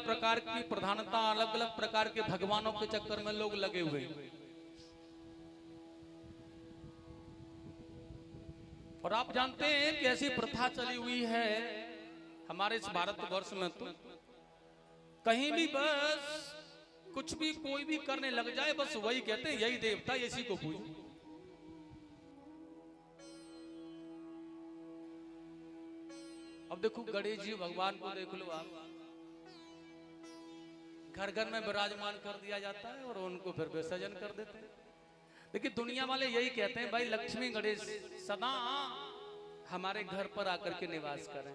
प्रकार की प्रधानता, अलग अलग प्रकार के भगवानों के चक्कर में लोग लगे हुए हैं। और आप जानते हैं कि ऐसी प्रथा चली हुई है हमारे इस भारतवर्ष में, तो कहीं भी बस कुछ भी कोई भी करने लग जाए, बस वही कहते हैं यही देवता, इसी को पूजो। अब देखो गणेश जी भगवान को देख लो आप, घर घर में विराजमान कर दिया जाता है और उनको फिर विसर्जन कर देते हैं। लेकिन दुनिया वाले यही कहते हैं भाई लक्ष्मी गणेश सदा हमारे घर पर आकर के निवास करें,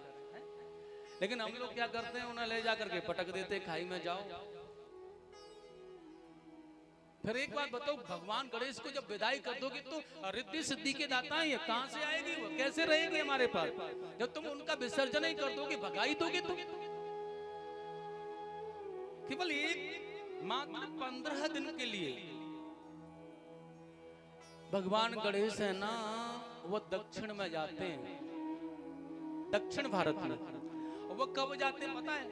लेकिन हम लोग क्या करते हैं, उन्हें ले जाकर के पटक देते, खाई में जाओ। फिर एक बात बताओ, भगवान गणेश को जब विदाई कर दोगे तो रिद्धि सिद्धि के दाता है, ये कहां से आएगी, वो कैसे रहेगी हमारे पास? जब तुम उनका विसर्जन ही कर दोगे, भगाई दोगे तुम। केवल एक मात्र 15 दिन के लिए भगवान गणेश है ना, वो दक्षिण में जाते हैं, दक्षिण भारत में। वो कब जाते हैं पता है?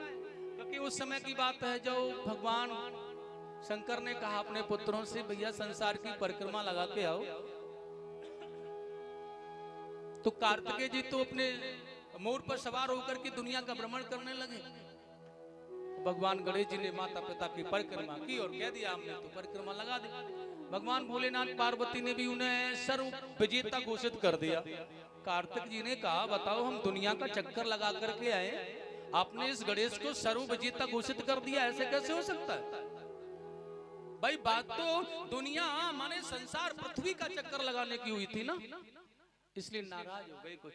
क्योंकि उस समय की बात है जो भगवान शंकर ने कहा अपने पुत्रों से, भैया संसार की परिक्रमा लगा के आओ। तो कार्तिकेय जी तो अपने मोर पर सवार होकर के दुनिया का भ्रमण करने लगे। भगवान गणेश जी ने माता पिता की परिक्रमा की और कह दिया हमने तो परिक्रमा लगा दी। भगवान भोलेनाथ पार्वती ने भी उन्हें सर्व विजेता घोषित कर दिया। कार्तिक जी ने कहा बताओ, हम दुनिया का चक्कर लगा करके आए, आपने इस गणेश को सर्व विजेता घोषित कर दिया, ऐसे कैसे हो सकता है? भाई बात तो दुनिया माने संसार पृथ्वी का चक्कर लगाने की हुई थी ना, इसलिए नाराज हो गए कुछ।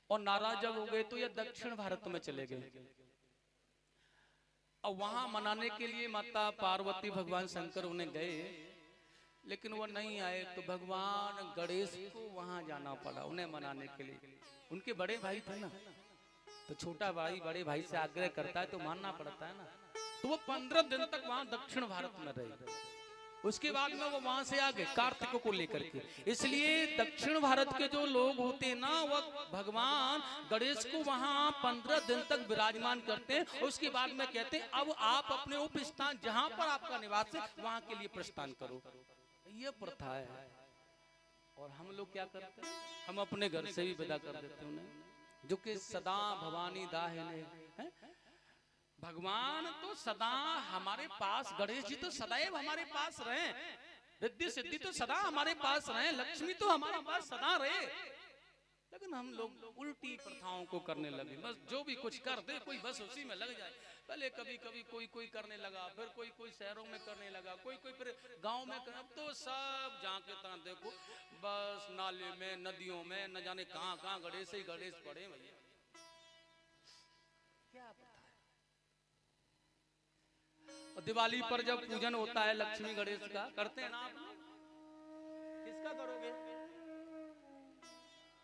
और नाराज जब हो गए तो ये दक्षिण भारत में चले गए। और वहां मनाने के लिए माता पार्वती भगवान शंकर उन्हें गए, लेकिन वो नहीं आए। तो भगवान गणेश को वहां जाना पड़ा उन्हें मनाने के लिए। उनके बड़े भाई थे ना, तो छोटा भाई बड़े भाई से आग्रह करता है तो मानना पड़ता है ना। तो वो 15 दिन तक वहां दक्षिण भारत में रहे। उसके बाद में वो वहां से आ गए कार्तिक को लेकर के। इसलिए दक्षिण भारत के जो लोग होते हैं ना, वो भगवान गणेश को वहां 15 दिन तक विराजमान करते हैं। उसके बाद में कहते हैं अब आप अपने उप स्थान जहां पर आपका निवास है वहां के लिए प्रस्थान करो। ये प्रथा है। और हम लोग क्या करते हैं, हम अपने घर से भी विदा कर देते हैं उन्हें, जो कि सदा भवानी दाहिने है। भगवान तो सदा हमारे पास, गणेश जी तो सदैव हमारे पास रहे, रिद्धि सिद्धि तो सदा हमारे पास रहे, लक्ष्मी तो हमारे पास सदा रहे। लेकिन हम लोग उल्टी प्रथाओं को करने लगे। बस जो भी कुछ कर दे कोई बस उसी में लग जाए। पहले कभी कभी कोई करने लगा, फिर कोई शहरों में करने लगा, कोई फिर गांव में कर। अब तो सब जहाँ के तहाँ देखो बस नाले में नदियों में न जाने कहाँ कहाँ गणेश ही गणेश पड़े। भैया क्या पता है। और दिवाली पर जब पूजन होता है लक्ष्मी गणेश का, करते हैं ना आप, किसका करोगे?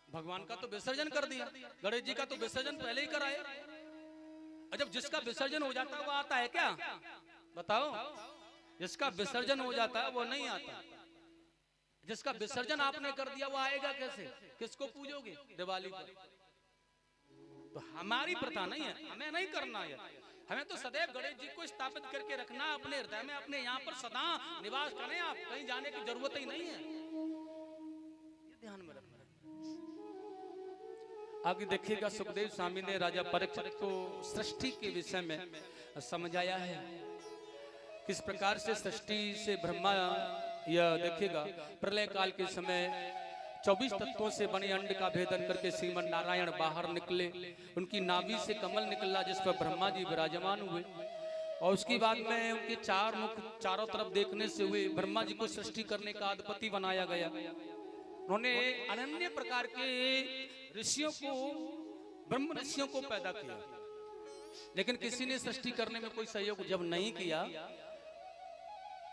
भगवान का तो विसर्जन कर दिया, गणेश जी का तो विसर्जन पहले ही कराए। और जब जिसका विसर्जन हो जाता है वो आता है क्या? बताओ, जिसका विसर्जन हो जाता है वो नहीं आता। जिसका विसर्जन आपने कर दिया वो आएगा कैसे? किसको पूजोगे दिवाली पर? तो हमारी प्रथा नहीं है, हमें नहीं करना है। हमें तो सदैव गणेश जी को स्थापित करके रखना अपने हृदय में, अपने यहाँ पर सदा निवास करें। आप कहीं जाने की जरूरत ही नहीं है, ये ध्यान में रखना। आगे देखिएगा, सुखदेव स्वामी ने राजा परीक्षित को सृष्टि के विषय में समझाया है, किस प्रकार से सृष्टि से ब्रह्मा, यह देखिएगा प्रलय काल के समय 24 तत्वों से बने अंड का भेदन करके श्रीमन नारायण बाहर निकले। उनकी नाभि से कमल निकला जिस पर ब्रह्मा जी विराजमान हुए। और उसके बाद में उनके 4 मुख चारों तरफ देखने से हुए। ब्रह्मा जी को सृष्टि करने का अधिपति बनाया गया। उन्होंने अनन्य प्रकार के ऋषियों को, ब्रह्म ऋषियों को पैदा किया, लेकिन किसी ने सृष्टि करने में कोई सहयोग जब नहीं किया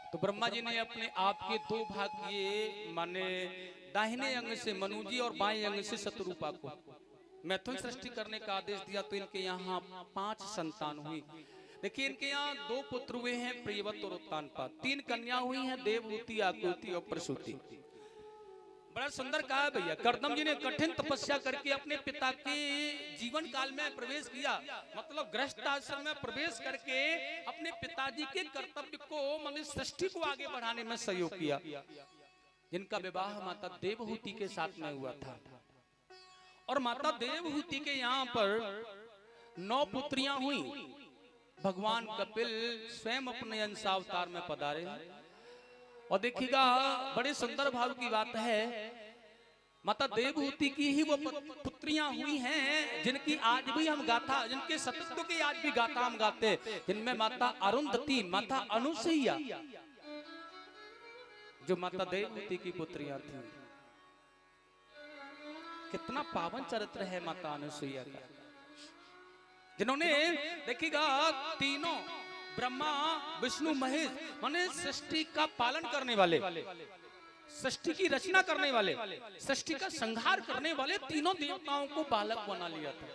तो ब्रह्मा जी ने अपने आप के 2 भाग किए, माने दाहिने अंग से मनु जी और बाएं अंग से शत्रुपा को मैथुन सृष्टि करने का आदेश दिया। तो इनके यहाँ 5 संतान हुई। देखिए इनके यहाँ 2 पुत्र हुए हैं, प्रियव्रत और उत्तानपाद। 3 कन्या हुई हैं, देवहूति, आकृति और प्रसूति। बड़ा सुंदर कहा है भैया। कर्दम जी ने कठिन तपस्या करके अपने पिता के जीवन काल में प्रवेश किया, मतलब गृहस्थ आश्रम में प्रवेश करके अपने पिताजी के कर्तव्य को, मतलब सृष्टि को आगे बढ़ाने में सहयोग किया। जिनका विवाह माता देवहूति के साथ में हुआ था, और माता देवहूति के यहाँ पर 9 पुत्रियां हुई। भगवान कपिल स्वयं अपने अंशावतार में पधारे, और देखिएगा बड़े सुंदर भाव की बात है, माता देवहूति की ही वो पुत्रियां हुई हैं जिनकी आज भी हम गाथा, जिनके सतत्व की आज भी गाथा हम गाते, जिनमें माता अरुंधति, माता अनुसुईया, जो माता देवहूति की पुत्रियां थी। कितना पावन चरित्र है माता अनुसुईया का, जिन्होंने देखिएगा तीनों ब्रह्मा विष्णु महेश, माने सृष्टि का पालन करने वाले, सृष्टि की रचना करने वाले, सृष्टि का संहार करने वाले तीनों देवताओं को बालक बना लिया था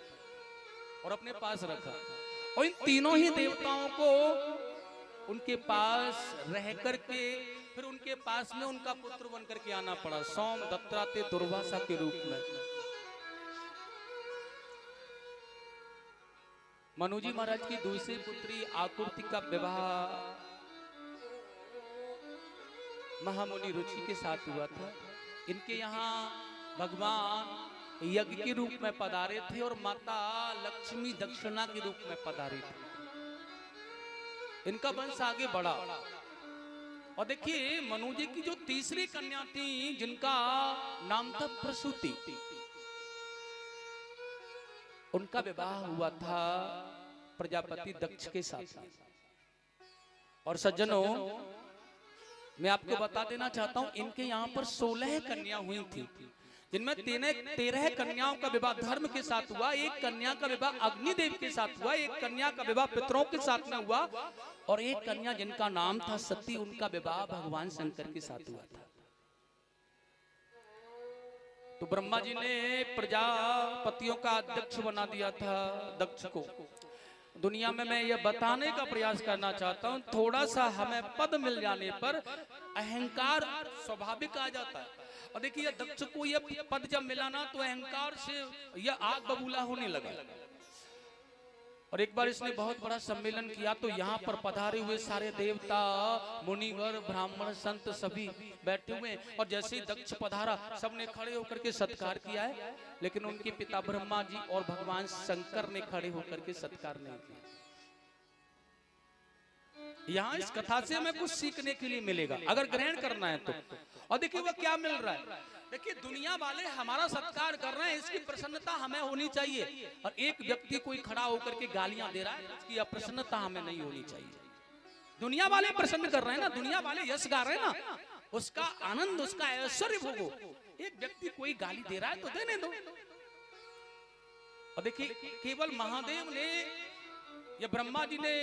और अपने पास रखा। और इन तीनों ही देवताओं को उनके पास रह करके फिर उनके पास में उनका पुत्र बन करके आना पड़ा, सोम दत्तात्रेय दुर्वासा के रूप में। मनुजी महाराज की दूसरी पुत्री आकृति का विवाह महामुनि रुचि के साथ हुआ था। इनके यहाँ भगवान यज्ञ के रूप में पधारे थे और माता लक्ष्मी दक्षिणा के रूप में पधारी थी। इनका वंश आगे बढ़ा, और देखिए मनुजी की जो तीसरी कन्या थी जिनका नाम था प्रसूति, उनका विवाह हुआ था प्रजापति दक्ष के साथ। और सज्जनों, मैं आपको बता देना चाहता हूं, इनके यहाँ पर 16 कन्या हुई थी, जिनमें 13 कन्याओं का विवाह धर्म के साथ हुआ, एक कन्या का विवाह अग्निदेव के साथ हुआ, एक कन्या का विवाह पितरों के साथ में हुआ, और एक कन्या जिनका नाम था सती, उनका विवाह भगवान शंकर के साथ हुआ था। तो ब्रह्मा जी ने प्रजापतियों का अध्यक्ष बना दिया था दक्ष को। दुनिया में मैं ये बताने का प्रयास करना चाहता हूँ, थोड़ा सा हमें पद मिल जाने पर अहंकार स्वाभाविक आ जाता है। और देखिए दक्ष को ये पद जब मिला ना, तो अहंकार से यह आग बबूला होने लगा। और एक बार इसने बहुत बड़ा सम्मेलन किया, तो यहाँ पर पधारे हुए सारे देवता मुनिवर ब्राह्मण संत सभी बैठे हुए, और जैसे ही दक्ष पधारा सबने खड़े होकर के सत्कार किया है, लेकिन उनके पिता ब्रह्मा जी और भगवान शंकर ने खड़े होकर के सत्कार नहीं किया। यहाँ इस कथा से हमें कुछ सीखने के लिए मिलेगा, अगर ग्रहण करना है तो। और देखिए वह क्या मिल रहा है, देखिए दुनिया वाले हमारा सत्कार कर रहे हैं, इसकी प्रसन्नता हमें होनी चाहिए। और एक व्यक्ति कोई खड़ा होकर के गालियां दे रहा है, इसकी अप्रसन्नता हमें नहीं होनी चाहिए। दुनिया वाले प्रसन्न कर रहे हैं ना, दुनिया वाले यश गा रहे हैं ना, उसका आनंद उसका ऐश्वर्य भोगो। एक व्यक्ति कोई गाली दे रहा है तो देने दो। और देखिए केवल महादेव ने या ब्रह्मा जी ने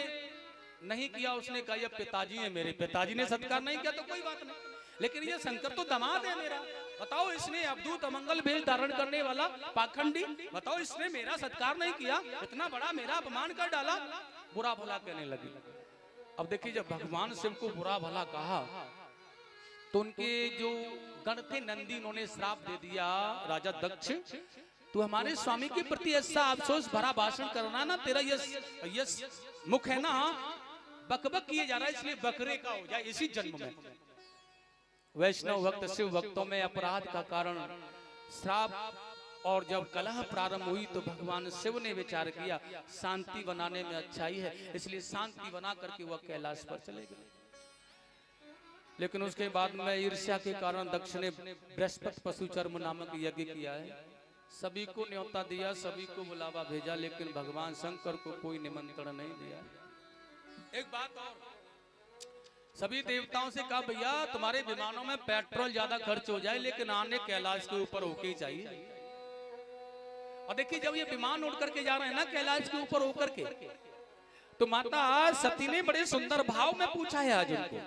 नहीं किया, उसने कहा ये पिताजी है मेरे, पिताजी ने सत्कार नहीं किया तो कोई बात नहीं, लेकिन ये शंकर तो दामाद है मेरा, बताओ इसने अवधूत अमंगल भेष धारण करने वाला पाखंडी, बताओ इसने मेरा सत्कार नहीं किया, इतना बड़ा मेरा अपमान कर डाला, बुरा भला कहने लगी। अब देखिए जब भगवान शिव को बुरा भला कहा, तो उनके जो गण थे नंदी, उन्होंने श्राप दे दिया, राजा दक्ष तू हमारे स्वामी के प्रति ऐसा अफसोस भरा भाषण करना ना, तेरा यश मुख है ना बकबक किए जा रहा है, इसलिए बकरे का हो जाए इसी जन्म में। वैष्णव भक्त शिव भक्तों में अपराध का कारण श्राप, और जब कलह प्रारंभ हुई तो भगवान शिव ने विचार किया शांति बनाने में अच्छाई है, इसलिए शांति बना करके वह कैलाश पर चले गए। लेकिन उसके बाद में ईर्ष्या के कारण दक्ष ने बृहस्पति पशुचर्म नामक यज्ञ किया है, सभी को न्योता दिया, सभी को बुलावा भेजा, लेकिन भगवान शंकर को कोई निमंत्रण नहीं दिया। एक बात और, सभी देवताओं से कहा भैया तुम्हारे विमानों में पेट्रोल ज्यादा खर्च हो जाए, लेकिन आने कैलाश के ऊपर होके ही चाहिए। और देखिए जब ये विमान उड़ करके जा रहे हैं ना कैलाश के ऊपर होकर के, तो माता सती ने बड़े सुंदर भाव में पूछा है आज उनको,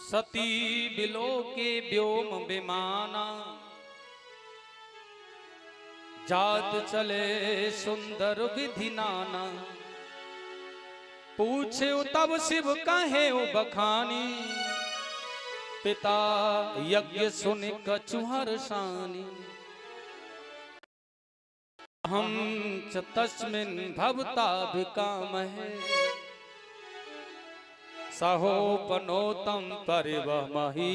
सती बिलो के व्योम विमाना जात चले सुंदर विधि नाना, पूछे तब शिव कहे ओ बखानी, पिता यज्ञ सुनि कछुहर सानी, हम च तस्मिन् भवताभिकामहे, सहोपनोतं परिवमहि।